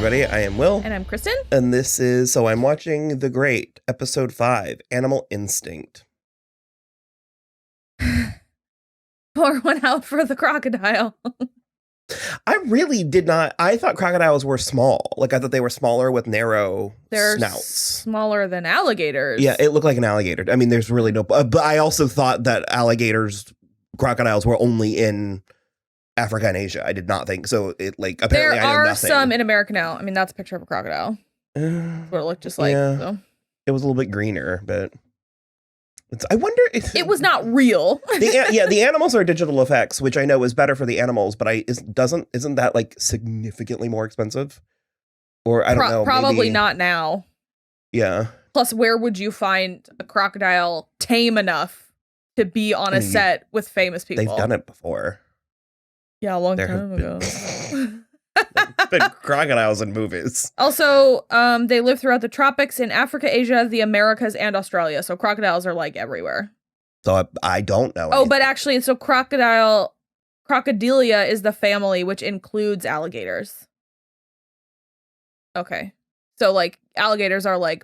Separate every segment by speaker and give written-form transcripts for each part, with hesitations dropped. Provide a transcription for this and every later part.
Speaker 1: everybody. I am Will.
Speaker 2: And I'm Kristen.
Speaker 1: And this is So I'm Watching The Great, Episode 5, Animal Instinct.
Speaker 2: Pour one out for the crocodile.
Speaker 1: I really did not. I thought crocodiles were small. Like, I thought they were smaller with narrow snouts.
Speaker 2: Smaller than alligators.
Speaker 1: Yeah, it looked like an alligator. I mean, there's really no... but I also thought that crocodiles were only in Africa and Asia. I did not think so. It like apparently
Speaker 2: there
Speaker 1: I know
Speaker 2: are
Speaker 1: nothing.
Speaker 2: some in America now. I mean, that's a picture of a crocodile. That's what it looked just like.
Speaker 1: Yeah.
Speaker 2: So.
Speaker 1: It was a little bit greener, but I wonder if
Speaker 2: it was not real.
Speaker 1: the animals are digital effects, which I know is better for the animals, but isn't that like significantly more expensive? Or I don't know.
Speaker 2: Probably
Speaker 1: maybe,
Speaker 2: not now.
Speaker 1: Yeah.
Speaker 2: Plus, where would you find a crocodile tame enough to be on a set with famous people?
Speaker 1: They've done it before.
Speaker 2: Yeah, a long time ago.
Speaker 1: Been crocodiles in movies.
Speaker 2: Also, they live throughout the tropics in Africa, Asia, the Americas, and Australia. So crocodiles are like everywhere.
Speaker 1: So I don't know.
Speaker 2: Oh, but actually, so Crocodilia is the family, which includes alligators. Okay. So like alligators are like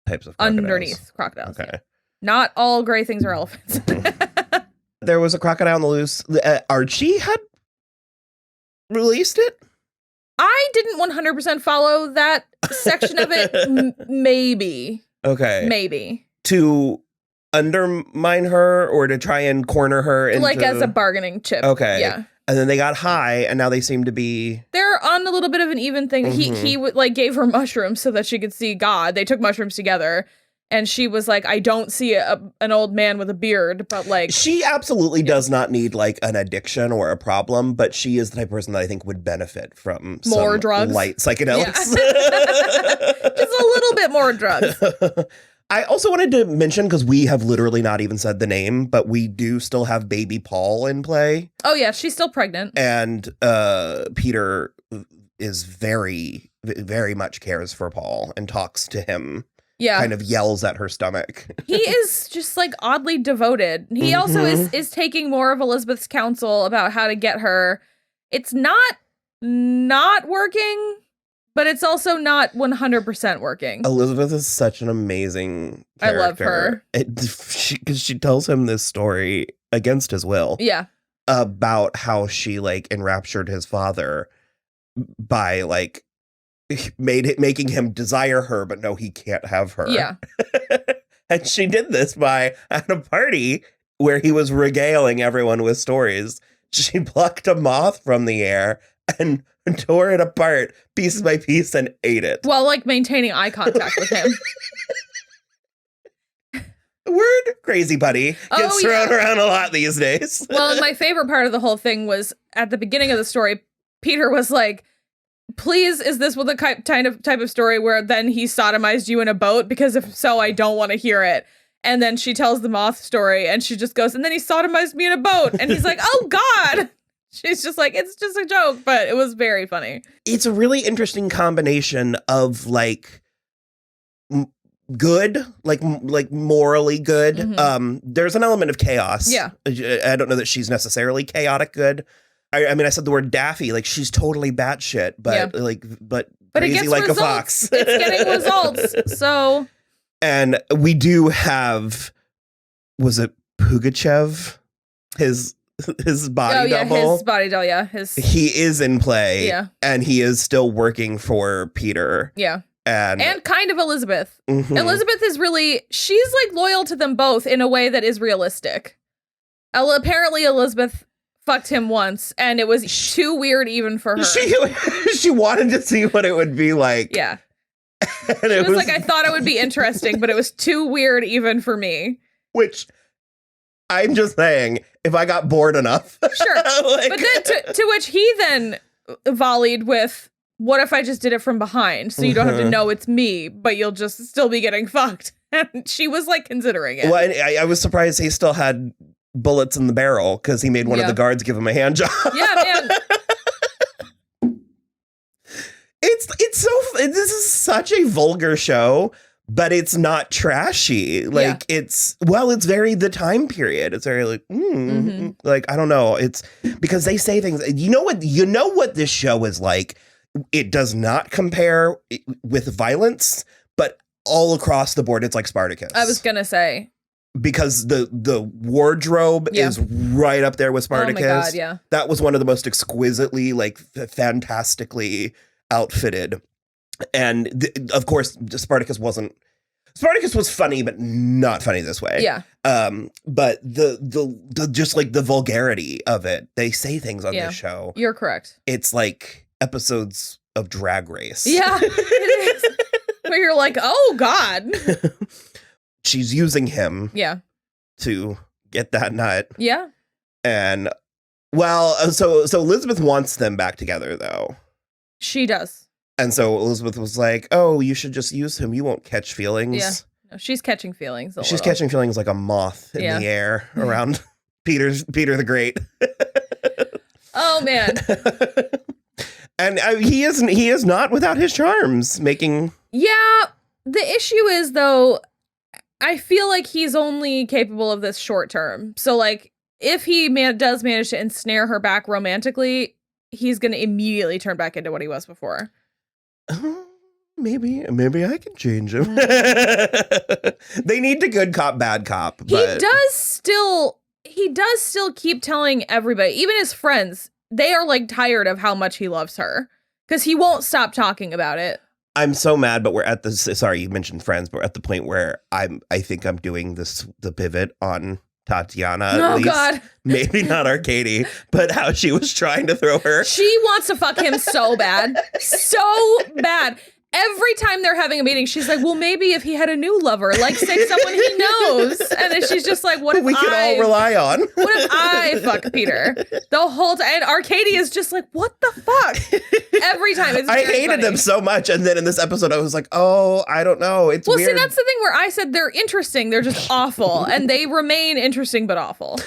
Speaker 1: types of crocodiles.
Speaker 2: Underneath crocodiles.
Speaker 1: Okay.
Speaker 2: Yeah. Not all gray things are elephants.
Speaker 1: There was a crocodile on the loose. Archie had released it.
Speaker 2: I didn't 100% follow that section of it. Maybe.
Speaker 1: Okay.
Speaker 2: Maybe.
Speaker 1: To undermine her or to try and corner her into...
Speaker 2: Like as a bargaining chip.
Speaker 1: Okay.
Speaker 2: Yeah.
Speaker 1: And then they got high and now they seem to be...
Speaker 2: They're on a little bit of an even thing.
Speaker 1: Mm-hmm.
Speaker 2: He like gave her mushrooms so that she could see God. They took mushrooms together. And she was like, I don't see an old man with a beard, but like...
Speaker 1: She absolutely does not need like an addiction or a problem, but she is the type of person that I think would benefit from
Speaker 2: more
Speaker 1: some
Speaker 2: drugs.
Speaker 1: Light psychedelics.
Speaker 2: Yeah. Just a little bit more drugs.
Speaker 1: I also wanted to mention, because we have literally not even said the name, but we do still have baby Paul in play.
Speaker 2: Oh yeah, she's still pregnant.
Speaker 1: And Peter is very, very much cares for Paul and talks to him.
Speaker 2: Yeah.
Speaker 1: Kind of yells at her stomach.
Speaker 2: He is just like oddly devoted. He also is taking more of Elizabeth's counsel about how to get her. It's not working, but it's also not 100% working.
Speaker 1: Elizabeth is such an amazing character.
Speaker 2: I love her.
Speaker 1: Because she tells him this story against his will.
Speaker 2: Yeah.
Speaker 1: About how she like enraptured his father by like making him desire her, but no, he can't have her.
Speaker 2: Yeah.
Speaker 1: And she did this by, at a party where he was regaling everyone with stories, she plucked a moth from the air and tore it apart piece by piece and ate it.
Speaker 2: While like maintaining eye contact with him.
Speaker 1: Word crazy buddy gets thrown around a lot these days.
Speaker 2: Well, and my favorite part of the whole thing was at the beginning of the story, Peter was like, please, is this with the type of story where then he sodomized you in a boat? Because if so, I don't want to hear it. And then she tells the moth story and she just goes, and then he sodomized me in a boat. And he's like, oh God. She's just like, it's just a joke, but it was very funny. It's
Speaker 1: a really interesting combination of like good, like morally good.
Speaker 2: Mm-hmm.
Speaker 1: There's an element of chaos.
Speaker 2: Yeah.
Speaker 1: I don't know that she's necessarily chaotic good. I mean, I said the word daffy, like she's totally batshit, but but crazy like
Speaker 2: results.
Speaker 1: A fox.
Speaker 2: It's getting results. So,
Speaker 1: and we do have, was it Pugachev? His body double.
Speaker 2: His body double. Yeah,
Speaker 1: he is in play.
Speaker 2: Yeah,
Speaker 1: and he is still working for Peter.
Speaker 2: Yeah.
Speaker 1: And
Speaker 2: kind of Elizabeth.
Speaker 1: Mm-hmm.
Speaker 2: Elizabeth is she's like loyal to them both in a way that is realistic. Apparently Elizabeth fucked him once and it was too weird even for her.
Speaker 1: She wanted to see what it would be like.
Speaker 2: Yeah. And it was like, I thought it would be interesting, but it was too weird even for me.
Speaker 1: Which I'm just saying, if I got bored enough.
Speaker 2: Sure. But then to which he then volleyed with, what if I just did it from behind? So you don't have to know it's me, but you'll just still be getting fucked. And she was like considering it.
Speaker 1: Well, I was surprised he still had bullets in the barrel because he made one of the guards give him a hand job.
Speaker 2: Yeah, man.
Speaker 1: This is such a vulgar show, but it's not trashy. Like it's very the time period. It's very like, like, I don't know. It's because they say things. You know what this show is like It does not compare with violence, but all across the board, it's like Spartacus.
Speaker 2: I was gonna say.
Speaker 1: Because the wardrobe is right up there with Spartacus.
Speaker 2: Oh my God, yeah.
Speaker 1: That was one of the most exquisitely, like, fantastically outfitted. And of course, Spartacus was funny, but not funny this way.
Speaker 2: Yeah.
Speaker 1: But the just like the vulgarity of it, they say things on this show.
Speaker 2: You're correct.
Speaker 1: It's like episodes of Drag Race.
Speaker 2: Yeah, it is. Where you're like, oh God.
Speaker 1: She's using him.
Speaker 2: Yeah.
Speaker 1: To get that nut.
Speaker 2: Yeah.
Speaker 1: And well, so Elizabeth wants them back together though.
Speaker 2: She does.
Speaker 1: And so Elizabeth was like, "Oh, you should just use him. You won't catch feelings."
Speaker 2: Yeah. No, she's catching feelings.
Speaker 1: She's catching feelings like a moth in the air around Peter the Great.
Speaker 2: Oh man.
Speaker 1: And he is not without his charms, making.
Speaker 2: Yeah, the issue is though, I feel like he's only capable of this short term. So like, if he does manage to ensnare her back romantically, he's going to immediately turn back into what he was before.
Speaker 1: Maybe I can change him. They need the good cop, bad cop. But
Speaker 2: He does still keep telling everybody, even his friends, they are like tired of how much he loves her because he won't stop talking about it.
Speaker 1: I'm so mad, but we're at this. Sorry, you mentioned friends, but we're at the point where I think I'm doing the pivot on Tatiana. At least. God. Maybe not our Katie, but how she was trying to throw her.
Speaker 2: She wants to fuck him so bad. So bad. Every time they're having a meeting, she's like, well, maybe if he had a new lover, like say someone he knows. And then she's just like, what if
Speaker 1: we could all rely on?
Speaker 2: What if I fuck Peter? The whole time. And Arcady is just like, what the fuck? Every time. It's
Speaker 1: I hated them so much. And then in this episode, I was like, oh, I don't know. It's weird.
Speaker 2: See, that's the thing where I said they're interesting. They're just awful. And they remain interesting, but awful.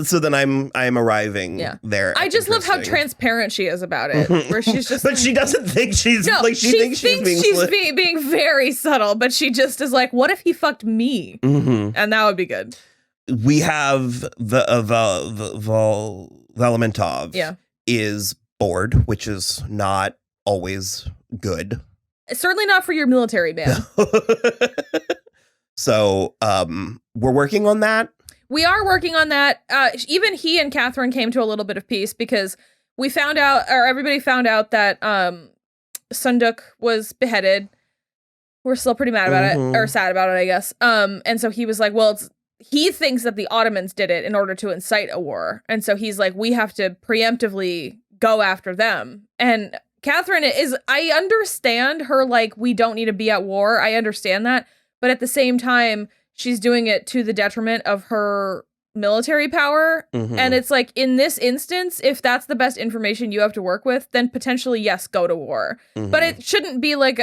Speaker 1: So then I'm arriving there.
Speaker 2: I just love how transparent she is about it. Where she's just
Speaker 1: but she doesn't think she's like, she thinks she's
Speaker 2: being very subtle, but she just is like, what if he fucked me? Mm-hmm. And that would be good.
Speaker 1: We have the Valamentov is bored, which is not always good.
Speaker 2: Certainly not for your military man.
Speaker 1: So we're working on that.
Speaker 2: We are working on that. Even he and Catherine came to a little bit of peace because we found out, or everybody found out that Sunduk was beheaded. We're still pretty mad about it, or sad about it, I guess. And so he was like, well, he thinks that the Ottomans did it in order to incite a war. And so he's like, we have to preemptively go after them. And Catherine I understand her, like, we don't need to be at war. I understand that. But at the same time, she's doing it to the detriment of her military power. And it's like, in this instance, if that's the best information you have to work with, then potentially, yes, go to war. But it shouldn't be like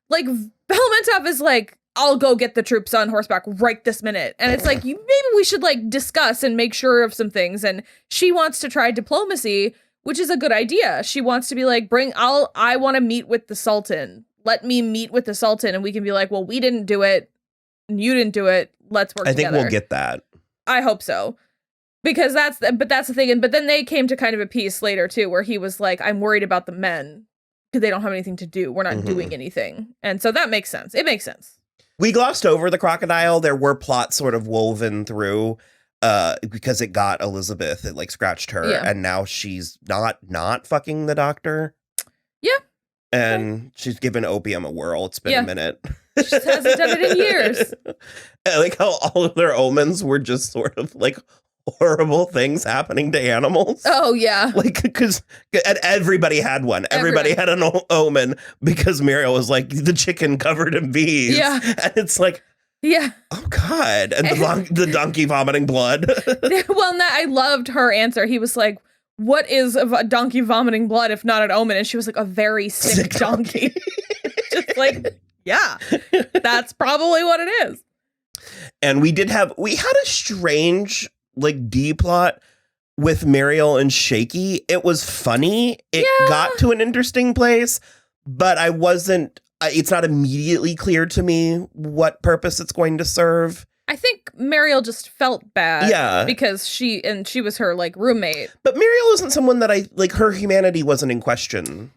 Speaker 2: Valamentov is like, I'll go get the troops on horseback right this minute. And it's like, maybe we should like discuss and make sure of some things. And she wants to try diplomacy, which is a good idea. She wants to be like, I want to meet with the Sultan. Let me meet with the Sultan. And we can be like, well, we didn't do it. And you didn't do it. Let's work together.
Speaker 1: I think we'll get that.
Speaker 2: I hope so. Because that's the thing. But then they came to kind of a peace later too, where he was like, I'm worried about the men because they don't have anything to do. We're not doing anything. And so that makes sense. It makes sense.
Speaker 1: We glossed over the crocodile. There were plots sort of woven through because it got Elizabeth. It like scratched her. Yeah. And now she's not fucking the doctor.
Speaker 2: Yeah.
Speaker 1: And she's given opium a whirl. It's been a minute.
Speaker 2: She just hasn't done it in years.
Speaker 1: I like how all of their omens were just sort of like horrible things happening to animals.
Speaker 2: Oh, yeah.
Speaker 1: Like, because everybody had one. Everybody had an omen because Muriel was like, the chicken covered in bees.
Speaker 2: Yeah.
Speaker 1: And it's like,
Speaker 2: yeah.
Speaker 1: Oh, God. And the donkey vomiting blood.
Speaker 2: Well, I loved her answer. He was like, what is a donkey vomiting blood if not an omen? And she was like, a very sick donkey. Just like, yeah, that's probably what it is.
Speaker 1: And we had a strange like D plot with Mariel and Shaky. It was funny. It got to an interesting place, but it's not immediately clear to me what purpose it's going to serve.
Speaker 2: I think Mariel just felt bad.
Speaker 1: Yeah.
Speaker 2: Because she was her like roommate.
Speaker 1: But Mariel isn't someone that her humanity wasn't in question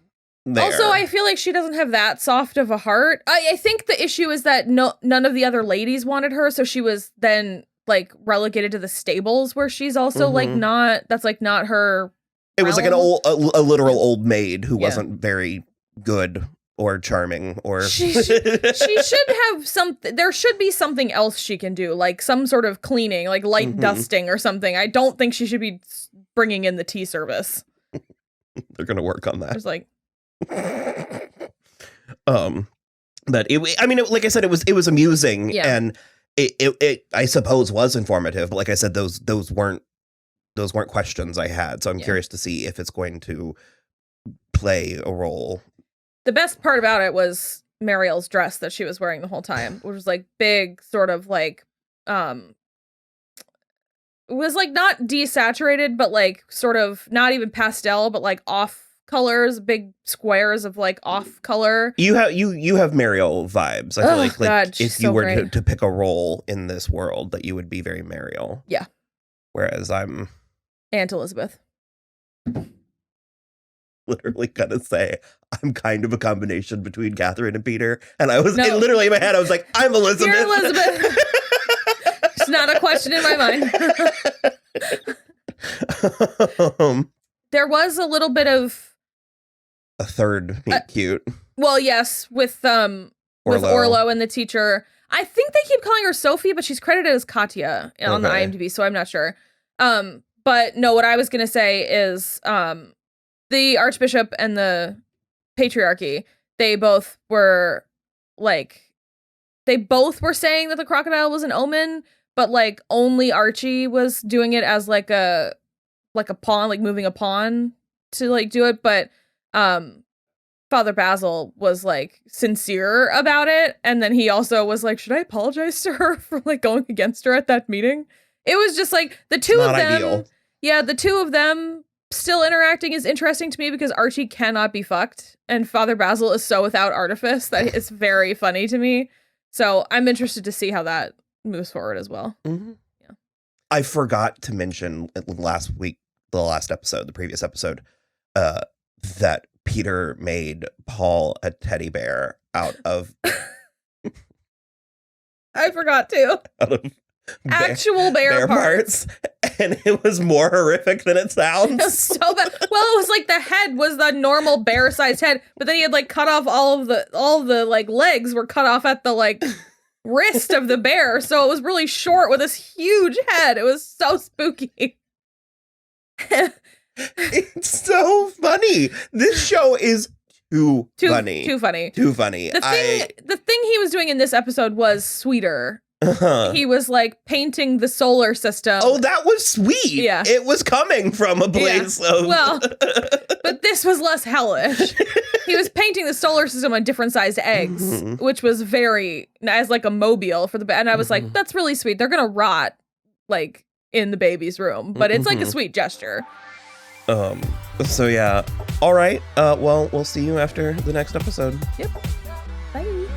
Speaker 1: there.
Speaker 2: Also, I feel like she doesn't have that soft of a heart. I think the issue is that none of the other ladies wanted her, so she was then like relegated to the stables where she's also like not, that's like not her.
Speaker 1: It was like a literal old maid who wasn't very good or charming, or
Speaker 2: she should have something. There should be something else she can do, like some sort of cleaning, like light dusting or something. I don't think she should be bringing in the tea service.
Speaker 1: They're gonna work on that.
Speaker 2: It's like,
Speaker 1: but like I said, it was amusing, and it I suppose was informative. But like I said, those weren't questions I had, so I'm curious to see if it's going to play a role.
Speaker 2: The best part about it was Mariel's dress that she was wearing the whole time, which was like big, sort of like, it was like not desaturated, but like sort of not even pastel, but like off colors, big squares of like off color.
Speaker 1: You have Mariel vibes. I feel like
Speaker 2: God,
Speaker 1: if you were to pick a role in this world, that you would be very Mariel.
Speaker 2: Yeah.
Speaker 1: Whereas I'm
Speaker 2: Aunt Elizabeth.
Speaker 1: Literally gonna say I'm kind of a combination between Catherine and Peter, and I was literally in my head I was like, I'm Elizabeth.
Speaker 2: You're Elizabeth. It's not a question in my mind. There was a little bit of
Speaker 1: a third meet cute.
Speaker 2: Well, yes, with Orlo and the teacher. I think they keep calling her Sophie, but she's credited as Katya on the IMDb, so I'm not sure. But no, what I was gonna say is the Archbishop and the Patriarchy, they both were saying that the crocodile was an omen, but like only Archie was doing it as like a pawn, like moving a pawn to like do it. But Father Basil was like sincere about it, and then he also was like, should I apologize to her for like going against her at that meeting? It was just like the two of them. Ideal. Yeah, the two of them still interacting is interesting to me because Archie cannot be fucked, and Father Basil is so without artifice that it's very funny to me. So I'm interested to see how that moves forward as well.
Speaker 1: Mm-hmm. Yeah, I forgot to mention last week, the previous episode, that Peter made Paul a teddy bear out of.
Speaker 2: I forgot too.
Speaker 1: Out of
Speaker 2: actual bear parts.
Speaker 1: And it was more horrific than it sounds.
Speaker 2: It was so bad. Well, it was like the head was the normal bear-sized head, but then he had like cut off all of the like legs were cut off at the like wrist of the bear, so it was really short with this huge head. It was so spooky.
Speaker 1: It's so funny. This show is too funny.
Speaker 2: Too funny.
Speaker 1: Too funny.
Speaker 2: The thing he was doing in this episode was sweeter. He was like painting the solar system.
Speaker 1: Oh, that was sweet.
Speaker 2: Yeah.
Speaker 1: It was coming from a place of...
Speaker 2: Well, but this was less hellish. He was painting the solar system on different sized eggs, which was very, as like a mobile for the, and I was like, that's really sweet. They're going to rot like in the baby's room, but it's like a sweet gesture.
Speaker 1: So yeah. All right. Well, we'll see you after the next episode.
Speaker 2: Yep. Bye.